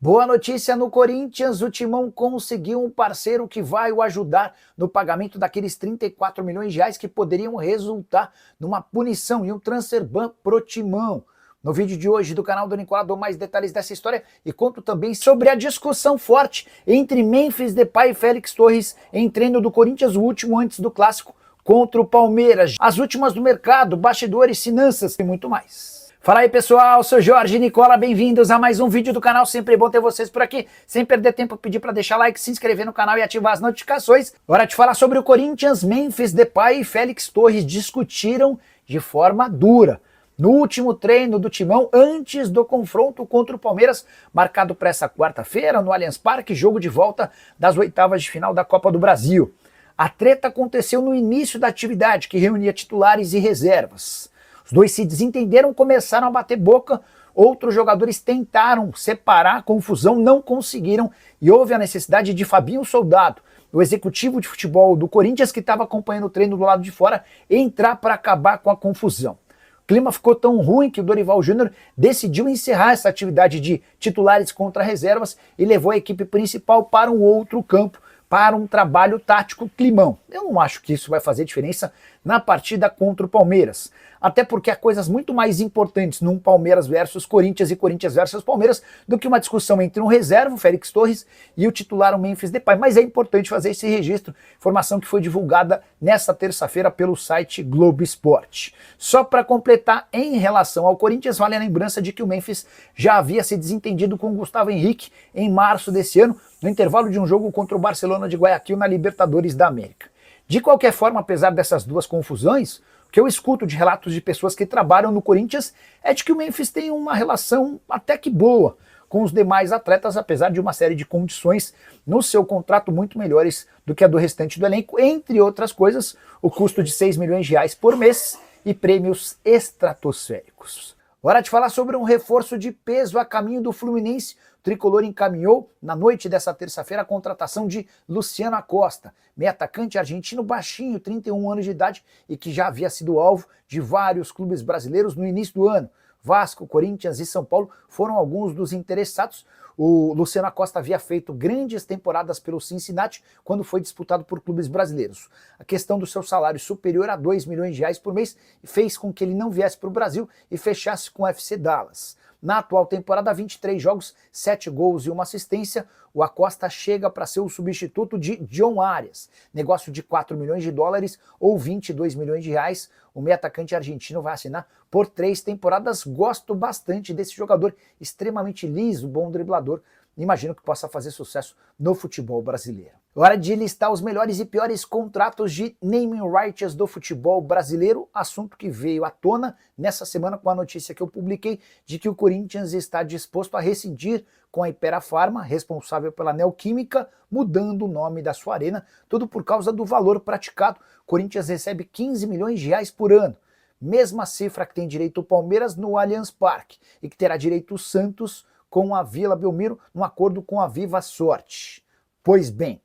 Boa notícia no Corinthians, o Timão conseguiu um parceiro que vai o ajudar no pagamento daqueles 34 milhões de reais que poderiam resultar numa punição e um transfer ban pro Timão. No vídeo de hoje do canal do Nicola dou mais detalhes dessa história e conto também sobre a discussão forte entre Memphis Depay e Félix Torres em treino do Corinthians, o último antes do clássico contra o Palmeiras, as últimas do mercado, bastidores, finanças e muito mais. Fala aí pessoal, sou Jorge Nicola, bem-vindos a mais um vídeo do canal, sempre bom ter vocês por aqui. Sem perder tempo, pedir para deixar like, se inscrever no canal e ativar as notificações. Hora de falar sobre o Corinthians. Memphis Depay e Félix Torres discutiram de forma dura no último treino do Timão antes do confronto contra o Palmeiras, marcado para essa quarta-feira no Allianz Parque, jogo de volta das oitavas de final da Copa do Brasil. A treta aconteceu no início da atividade, que reunia titulares e reservas. Os dois se desentenderam, começaram a bater boca, outros jogadores tentaram separar a confusão, não conseguiram e houve a necessidade de Fabinho Soldado, o executivo de futebol do Corinthians, que estava acompanhando o treino do lado de fora, entrar para acabar com a confusão. O clima ficou tão ruim que o Dorival Júnior decidiu encerrar essa atividade de titulares contra reservas e levou a equipe principal para um outro campo, para um trabalho tático climão. Eu não acho que isso vai fazer diferença na partida contra o Palmeiras. Até porque há coisas muito mais importantes num Palmeiras versus Corinthians e Corinthians versus Palmeiras do que uma discussão entre um reserva, o Félix Torres, e o titular, o Memphis Depay. Mas é importante fazer esse registro, informação que foi divulgada nesta terça-feira pelo site Globo Esporte. Só para completar, em relação ao Corinthians, vale a lembrança de que o Memphis já havia se desentendido com o Gustavo Henrique em março desse ano, no intervalo de um jogo contra o Barcelona de Guayaquil na Libertadores da América. De qualquer forma, apesar dessas duas confusões, o que eu escuto de relatos de pessoas que trabalham no Corinthians é de que o Memphis tem uma relação até que boa com os demais atletas, apesar de uma série de condições no seu contrato muito melhores do que a do restante do elenco, entre outras coisas, o custo de 6 milhões de reais por mês e prêmios estratosféricos. Hora de falar sobre um reforço de peso a caminho do Fluminense. O tricolor encaminhou, na noite dessa terça-feira, a contratação de Luciano Acosta, meio atacante argentino baixinho, 31 anos de idade, e que já havia sido alvo de vários clubes brasileiros no início do ano. Vasco, Corinthians e São Paulo foram alguns dos interessados. O Luciano Acosta havia feito grandes temporadas pelo Cincinnati quando foi disputado por clubes brasileiros. A questão do seu salário superior a 2 milhões de reais por mês fez com que ele não viesse para o Brasil e fechasse com o FC Dallas. Na atual temporada, 23 jogos, 7 gols e 1 assistência, o Acosta chega para ser o substituto de John Arias. Negócio de 4 milhões de dólares ou 22 milhões de reais. O meio atacante argentino vai assinar por 3 temporadas. Gosto bastante desse jogador, extremamente liso, bom driblador. Imagino que possa fazer sucesso no futebol brasileiro. Hora de listar os melhores e piores contratos de naming rights do futebol brasileiro, assunto que veio à tona nessa semana com a notícia que eu publiquei de que o Corinthians está disposto a rescindir com a Hypera Pharma, responsável pela Neoquímica, mudando o nome da sua arena, tudo por causa do valor praticado. O Corinthians recebe 15 milhões de reais por ano, mesma cifra que tem direito o Palmeiras no Allianz Parque e que terá direito o Santos com a Vila Belmiro, num acordo com a Viva Sorte. Pois bem,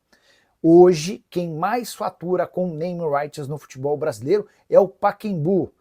hoje quem mais fatura com name rights no futebol brasileiro é o Pacaembu.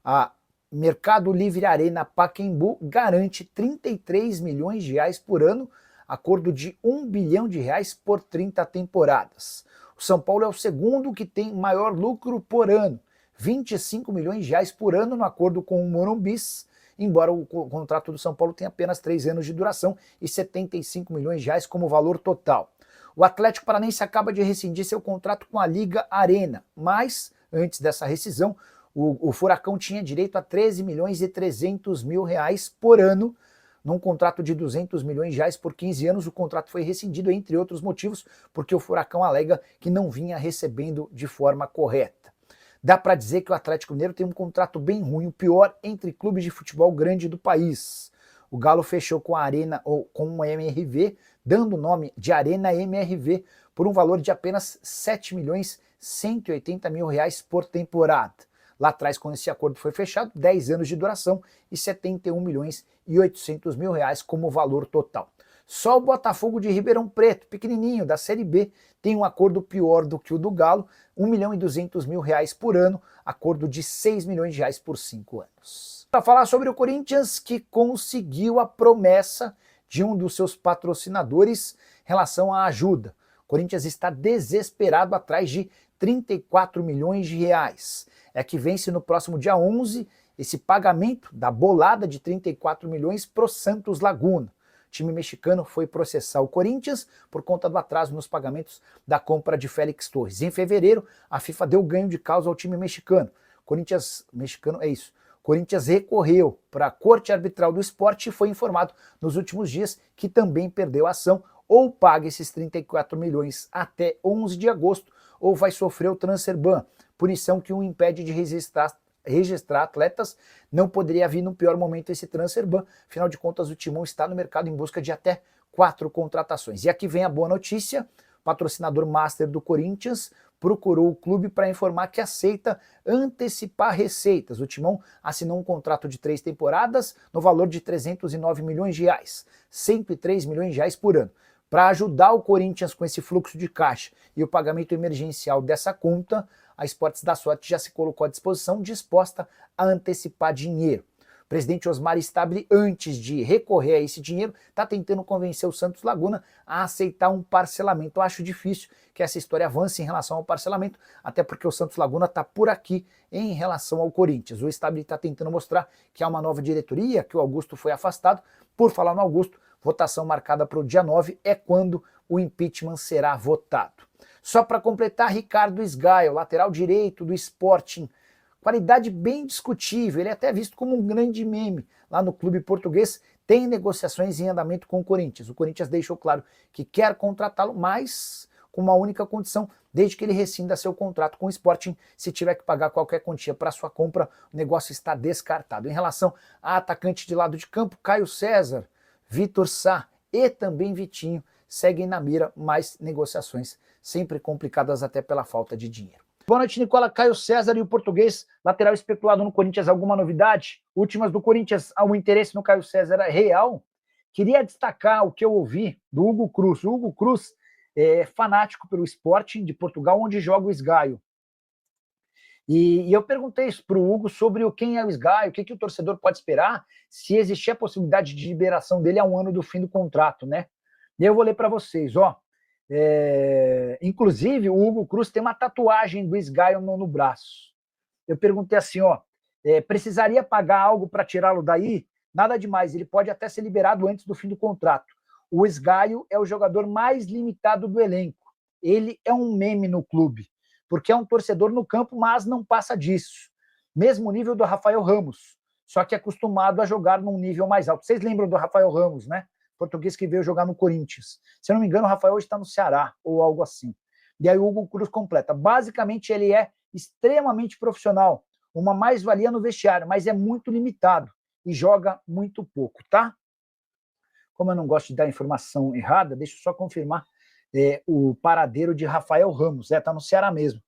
A Mercado Livre Arena Pacaembu garante 33 milhões de reais por ano, acordo de 1 bilhão de reais por 30 temporadas. O São Paulo é o segundo que tem maior lucro por ano, 25 milhões de reais por ano no acordo com o Morumbis, embora o contrato do São Paulo tenha apenas 3 anos de duração e 75 milhões de reais como valor total. O Atlético Paranaense acaba de rescindir seu contrato com a Liga Arena, mas antes dessa rescisão, o Furacão tinha direito a 13 milhões e 300 mil reais por ano, num contrato de 200 milhões de reais por 15 anos. O contrato foi rescindido, entre outros motivos, porque o Furacão alega que não vinha recebendo de forma correta. Dá para dizer que o Atlético Mineiro tem um contrato bem ruim, o pior entre clubes de futebol grande do país. O Galo fechou com a Arena, ou com o MRV, dando o nome de Arena MRV, por um valor de apenas 7 milhões 180 mil reais por temporada. Lá atrás, quando esse acordo foi fechado, 10 anos de duração e 71 milhões e 800 mil reais como valor total. Só o Botafogo de Ribeirão Preto, pequenininho, da Série B, tem um acordo pior do que o do Galo, 1 milhão e 200 mil reais por ano, acordo de 6 milhões de reais por 5 anos. Para falar sobre o Corinthians, que conseguiu a promessa de um dos seus patrocinadores em relação à ajuda. O Corinthians está desesperado atrás de 34 milhões de reais. É que vence no próximo dia 11 esse pagamento da bolada de 34 milhões pro Santos Laguna. O time mexicano foi processar o Corinthians por conta do atraso nos pagamentos da compra de Félix Torres. Em fevereiro, a FIFA deu ganho de causa ao time mexicano. Corinthians recorreu para a Corte Arbitral do Esporte e foi informado nos últimos dias que também perdeu a ação, ou paga esses 34 milhões até 11 de agosto, ou vai sofrer o transfer ban, punição que o impede de registrar atletas. Não poderia vir no pior momento esse transfer ban, afinal de contas o Timão está no mercado em busca de até 4 contratações. E aqui vem a boa notícia: o patrocinador master do Corinthians procurou o clube para informar que aceita antecipar receitas. O Timão assinou um contrato de 3 temporadas no valor de 309 milhões de reais, 103 milhões de reais por ano. Para ajudar o Corinthians com esse fluxo de caixa e o pagamento emergencial dessa conta, a Esportes da Sorte já se colocou à disposição, disposta a antecipar dinheiro. O presidente Osmar Stabile, antes de recorrer a esse dinheiro, está tentando convencer o Santos Laguna a aceitar um parcelamento. Eu acho difícil que essa história avance em relação ao parcelamento, até porque o Santos Laguna está por aqui em relação ao Corinthians. O Stabile está tentando mostrar que há uma nova diretoria, que o Augusto foi afastado. Por falar no Augusto, votação marcada para o dia 9 é quando o impeachment será votado. Só para completar, Ricardo Sgaio, lateral direito do Sporting, qualidade bem discutível, ele é até visto como um grande meme lá no clube português, tem negociações em andamento com o Corinthians. O Corinthians deixou claro que quer contratá-lo, mas com uma única condição: desde que ele rescinda seu contrato com o Sporting. Se tiver que pagar qualquer quantia para sua compra, o negócio está descartado. Em relação a atacante de lado de campo, Caio César, Vitor Sá e também Vitinho seguem na mira, mais negociações sempre complicadas até pela falta de dinheiro. Boa noite, Nicola. Caio César e o português, lateral especulado no Corinthians. Alguma novidade? Últimas do Corinthians, o interesse no Caio César é real. Queria destacar o que eu ouvi do Hugo Cruz. O Hugo Cruz é fanático pelo Sporting de Portugal, onde joga o Sgaio. E eu perguntei isso para o Hugo sobre quem é o Sgaio, o que o torcedor pode esperar, se existir a possibilidade de liberação dele a um ano do fim do contrato, né? E eu vou ler para vocês, ó. Inclusive, o Hugo Cruz tem uma tatuagem do Sgaio no braço. Eu perguntei assim, ó, precisaria pagar algo para tirá-lo daí? Nada demais, ele pode até ser liberado antes do fim do contrato. O Sgaio é o jogador mais limitado do elenco. Ele é um meme no clube, porque é um torcedor no campo, mas não passa disso. Mesmo nível do Rafael Ramos, só que acostumado a jogar num nível mais alto. Vocês lembram do Rafael Ramos, né? Português que veio jogar no Corinthians. Se eu não me engano, o Rafael hoje está no Ceará, ou algo assim. E aí o Hugo Cruz completa. Basicamente, ele é extremamente profissional, uma mais-valia no vestiário, mas é muito limitado e joga muito pouco, tá? Como eu não gosto de dar informação errada, deixa eu só confirmar o paradeiro de Rafael Ramos. Tá no Ceará mesmo.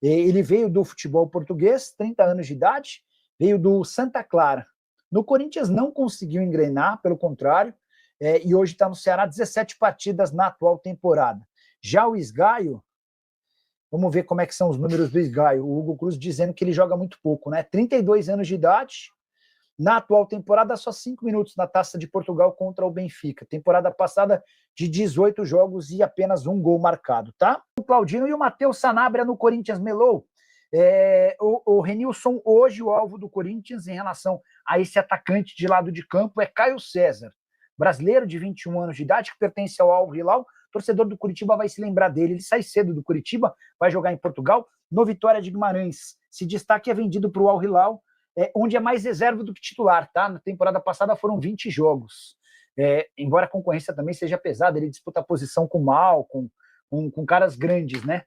Ele veio do futebol português, 30 anos de idade, veio do Santa Clara. No Corinthians não conseguiu engrenar, pelo contrário, e hoje está no Ceará, 17 partidas na atual temporada. Já o Sgaio, vamos ver como é que são os números do Sgaio. O Hugo Cruz dizendo que ele joga muito pouco, né? 32 anos de idade, na atual temporada só 5 minutos na Taça de Portugal contra o Benfica. Temporada passada de 18 jogos e apenas 1 gol marcado, tá? O Claudino e o Matheus Sanabria no Corinthians melou. O Renilson, hoje o alvo do Corinthians em relação a esse atacante de lado de campo é Caio César, brasileiro de 21 anos de idade, que pertence ao Al Hilal. Torcedor do Curitiba vai se lembrar dele. Ele sai cedo do Curitiba, vai jogar em Portugal, no Vitória de Guimarães. Se destaca e é vendido para o Al Hilal, onde é mais reserva do que titular, tá? Na temporada passada foram 20 jogos. Embora a concorrência também seja pesada, ele disputa a posição com o Mal, com caras grandes, né?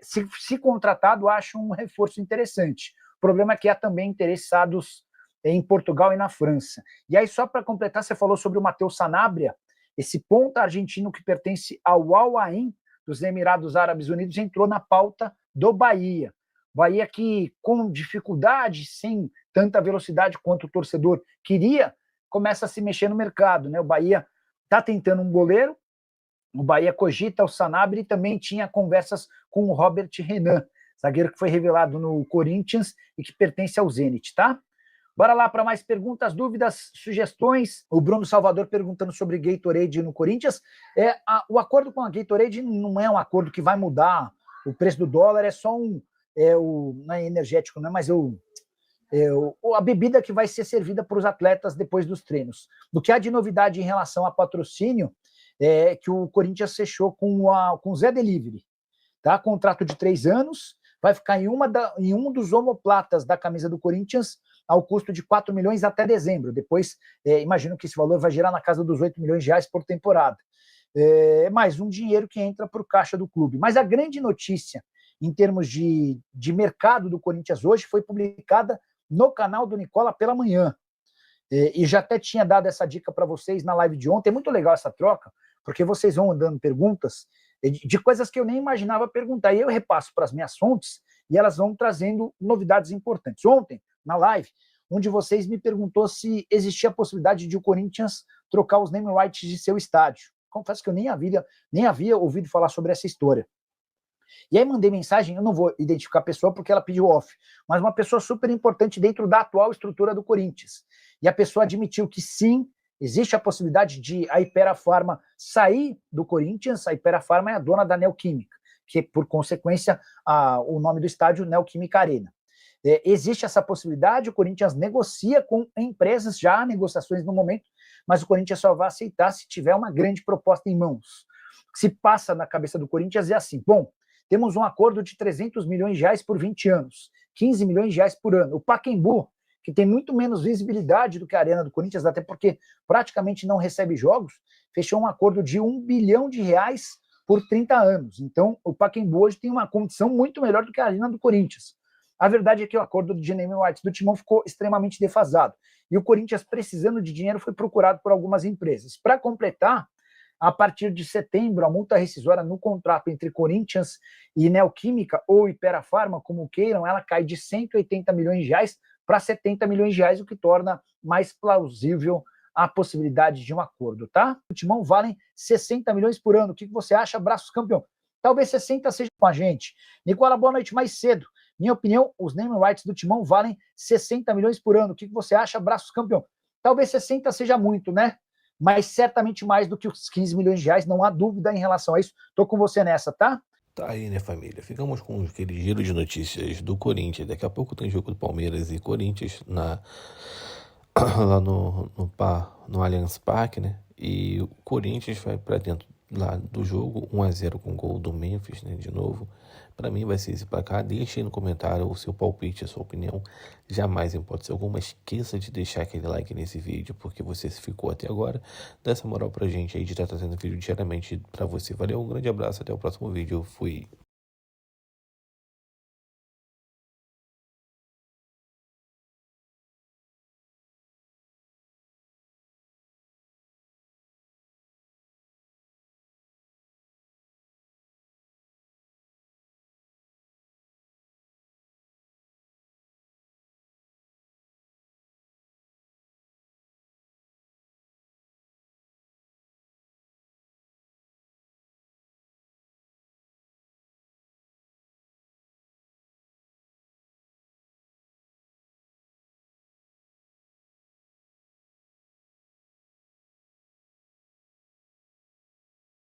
Se contratado, acho um reforço interessante. O problema é que há também interessados em Portugal e na França. E aí, só para completar, você falou sobre o Matheus Sanabria, esse ponta argentino que pertence ao Al Ain dos Emirados Árabes Unidos, entrou na pauta do Bahia. Bahia que, com dificuldade, sem tanta velocidade quanto o torcedor queria, começa a se mexer no mercado, né? O Bahia está tentando um goleiro, o Bahia cogita o Sanabria e também tinha conversas com o Robert Renan, zagueiro que foi revelado no Corinthians e que pertence ao Zenit, tá? Bora lá para mais perguntas, dúvidas, sugestões. O Bruno Salvador perguntando sobre Gatorade no Corinthians. O acordo com a Gatorade não é um acordo que vai mudar o preço do dólar, é só não é energético, não é, mas a bebida que vai ser servida para os atletas depois dos treinos. Do que há de novidade em relação a patrocínio, é que o Corinthians fechou com o Zé Delivery, tá? Contrato de 3 anos, vai ficar em um dos omoplatas da camisa do Corinthians ao custo de 4 milhões até dezembro. Depois, imagino que esse valor vai girar na casa dos 8 milhões de reais por temporada. Mais um dinheiro que entra para o caixa do clube. Mas a grande notícia, em termos de mercado do Corinthians hoje, foi publicada no canal do Nicola pela manhã. E já até tinha dado essa dica para vocês na live de ontem. É muito legal essa troca, porque vocês vão mandando perguntas de coisas que eu nem imaginava perguntar. E eu repasso para as minhas fontes e elas vão trazendo novidades importantes. Ontem, na live, um de vocês me perguntou se existia a possibilidade de o Corinthians trocar os name rights de seu estádio. Confesso que eu nem havia ouvido falar sobre essa história. E aí mandei mensagem, eu não vou identificar a pessoa porque ela pediu off, mas uma pessoa super importante dentro da atual estrutura do Corinthians. E a pessoa admitiu que sim, existe a possibilidade de a Hypera Pharma sair do Corinthians. A Hypera Pharma é a dona da Neoquímica, que por consequência o nome do estádio Neoquímica Arena. Existe essa possibilidade, o Corinthians negocia com empresas, já há negociações no momento, mas o Corinthians só vai aceitar se tiver uma grande proposta em mãos. O que se passa na cabeça do Corinthians é assim, bom, temos um acordo de 300 milhões de reais por 20 anos, 15 milhões de reais por ano. O Pacaembu, que tem muito menos visibilidade do que a Arena do Corinthians, até porque praticamente não recebe jogos, fechou um acordo de 1 bilhão de reais por 30 anos. Então, o Pacaembu hoje tem uma condição muito melhor do que a Arena do Corinthians. A verdade é que o acordo de naming rights do Timão ficou extremamente defasado. E o Corinthians, precisando de dinheiro, foi procurado por algumas empresas. Para completar, a partir de setembro, a multa rescisória no contrato entre Corinthians e Neoquímica, ou Hypera Pharma, como queiram, ela cai de 180 milhões de reais para 70 milhões de reais, o que torna mais plausível a possibilidade de um acordo, tá? O Timão valem 60 milhões por ano. O que você acha, braços campeão? Talvez 60 seja com a gente. Nicola, boa noite mais cedo. Minha opinião, os naming rights do Timão valem 60 milhões por ano. O que você acha, braços campeão? Talvez 60 seja muito, né? Mas certamente mais do que os 15 milhões de reais, não há dúvida em relação a isso. Tô com você nessa, tá? Tá aí, né, família? Ficamos com aquele giro de notícias do Corinthians. Daqui a pouco tem jogo do Palmeiras e Corinthians lá no Allianz Parque, né? E o Corinthians vai para dentro lá do jogo, 1-0 com gol do Memphis, né? De novo. Para mim vai ser esse placar. Deixe aí no comentário o seu palpite, a sua opinião. Jamais, em hipótese alguma, esqueça de deixar aquele like nesse vídeo, porque você ficou até agora. Dá essa moral pra gente aí de estar trazendo vídeo diariamente pra você. Valeu, um grande abraço, até o próximo vídeo. Fui.